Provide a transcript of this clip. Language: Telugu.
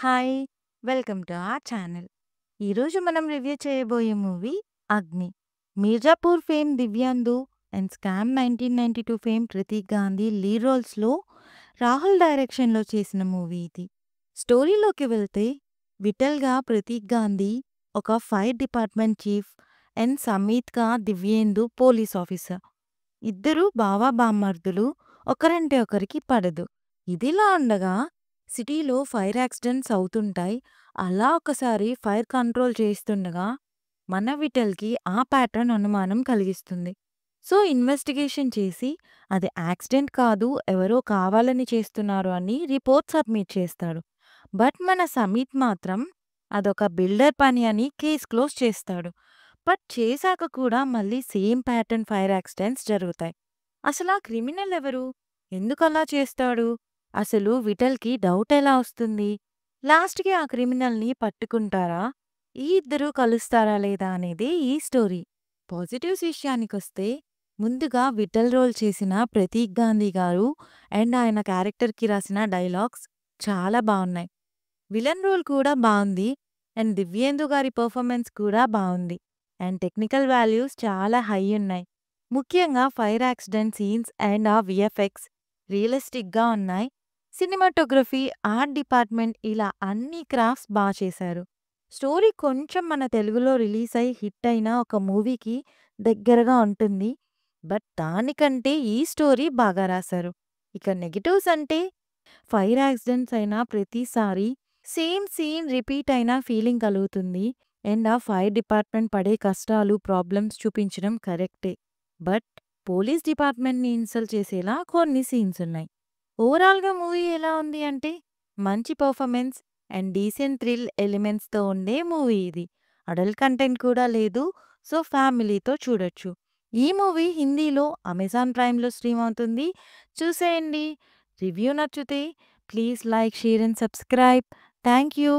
Hi! Welcome to our channel. ఈరోజు మనం రివ్యూ చేయబోయే movie 'Agni'. Mirzapur fame Divyendu and scam 1992 fame Prateek Gandhi lead రోల్స్‌లో రాహుల్ డైరెక్షన్‌లో చేసిన మూవీ ఇది. స్టోరీలోకి వెళ్తే విఠల్‌గా ప్రతీక్ గాంధీ ఒక ఫైర్ డిపార్ట్మెంట్ చీఫ్ అండ్ సమీత్‌గా దివ్యేందు పోలీస్ ఆఫీసర్. ఇద్దరూ బావ-బామ్మర్దులు. ఒకరంటే ఒకరికి పడదు. ఇదిలా ఉండగా సిటీలో ఫైర్ యాక్సిడెంట్స్ అవుతుంటాయి. అలా ఒకసారి ఫైర్ కంట్రోల్ చేస్తుండగా మన విఠల్‌కి ఆ ప్యాటర్న్ అనుమానం కలిగిస్తుంది. సో, ఇన్వెస్టిగేషన్ చేసి అది యాక్సిడెంట్ కాదు, ఎవరో కావాలని చేస్తున్నారు అని రిపోర్ట్ సబ్మిట్ చేస్తాడు. బట్ మన సమీత్ మాత్రం అదొక బిల్డర్ పని అని కేస్ క్లోజ్ చేస్తాడు. బట్ చేశాక కూడా మళ్ళీ సేమ్ ప్యాటర్న్ ఫైర్ యాక్సిడెంట్స్ జరుగుతాయి. అసలా క్రిమినల్ ఎవరు? ఎందుకలా చేస్తాడు? అసలు విఠల్‌కి డౌట్ ఎలా వస్తుంది? లాస్ట్‌కి ఆ క్రిమినల్‌ని పట్టుకుంటారా? ఈ ఇద్దరూ కలుస్తారా లేదా అనేదే ఈ స్టోరీ. పాజిటివ్స్ విషయానికొస్తే ముందుగా విఠల్ రోల్ చేసిన ప్రతీక్ గాంధీ గారు అండ్ ఆయన క్యారెక్టర్‌కి రాసిన డైలాగ్స్ చాలా బావున్నాయి. విలన్ రోల్ కూడా బావుంది. అండ్ దివ్యేందు గారి పెర్ఫార్మెన్స్ కూడా బావుంది. అండ్ టెక్నికల్ వాల్యూస్ చాలా హై ఉన్నాయి. ముఖ్యంగా ఫైర్ యాక్సిడెంట్ సీన్స్ అండ్ ఆ వీఎఫ్ఎక్స్ రియలిస్టిక్‌గా ఉన్నాయి. సినిమాటోగ్రఫీ, ఆర్ట్ డిపార్ట్మెంట్ ఇలా అన్ని క్రాఫ్ట్స్ చేశారు. స్టోరీ కొంచెం మన తెలుగులో రిలీజ్ అయ్యి హిట్ అయిన ఒక మూవీకి దగ్గరగా ఉంటుంది. బట్ దానికంటే ఈ స్టోరీ బాగా రాశారు. ఇక నెగెటివ్స్ అంటే ఫైర్ యాక్సిడెంట్స్ అయిన ప్రతిసారి సేమ్ సీన్ రిపీట్ అయిన ఫీలింగ్ కలుగుతుంది. అండ్ ఆ ఫైర్ డిపార్ట్మెంట్ పడే కష్టాలు, ప్రాబ్లమ్స్ చూపించడం కరెక్టే. బట్ పోలీస్ డిపార్ట్మెంట్‌ని ఇన్సల్ట్ చేసేలా కొన్ని సీన్స్ ఉన్నాయి. ఓవరాల్‌గా మూవీ ఎలా ఉంది అంటే మంచి పర్ఫార్మెన్స్ అండ్ డీసెంట్ థ్రిల్ ఎలిమెంట్స్‌తో ఉండే మూవీ ఇది. అడల్ట్ కంటెంట్ కూడా లేదు. సో, ఫ్యామిలీతో చూడొచ్చు. ఈ మూవీ హిందీలో అమెజాన్ ప్రైమ్‌లో స్ట్రీమ్ అవుతుంది. చూసేయండి. రివ్యూ నచ్చితే please like, share and subscribe. Thank you.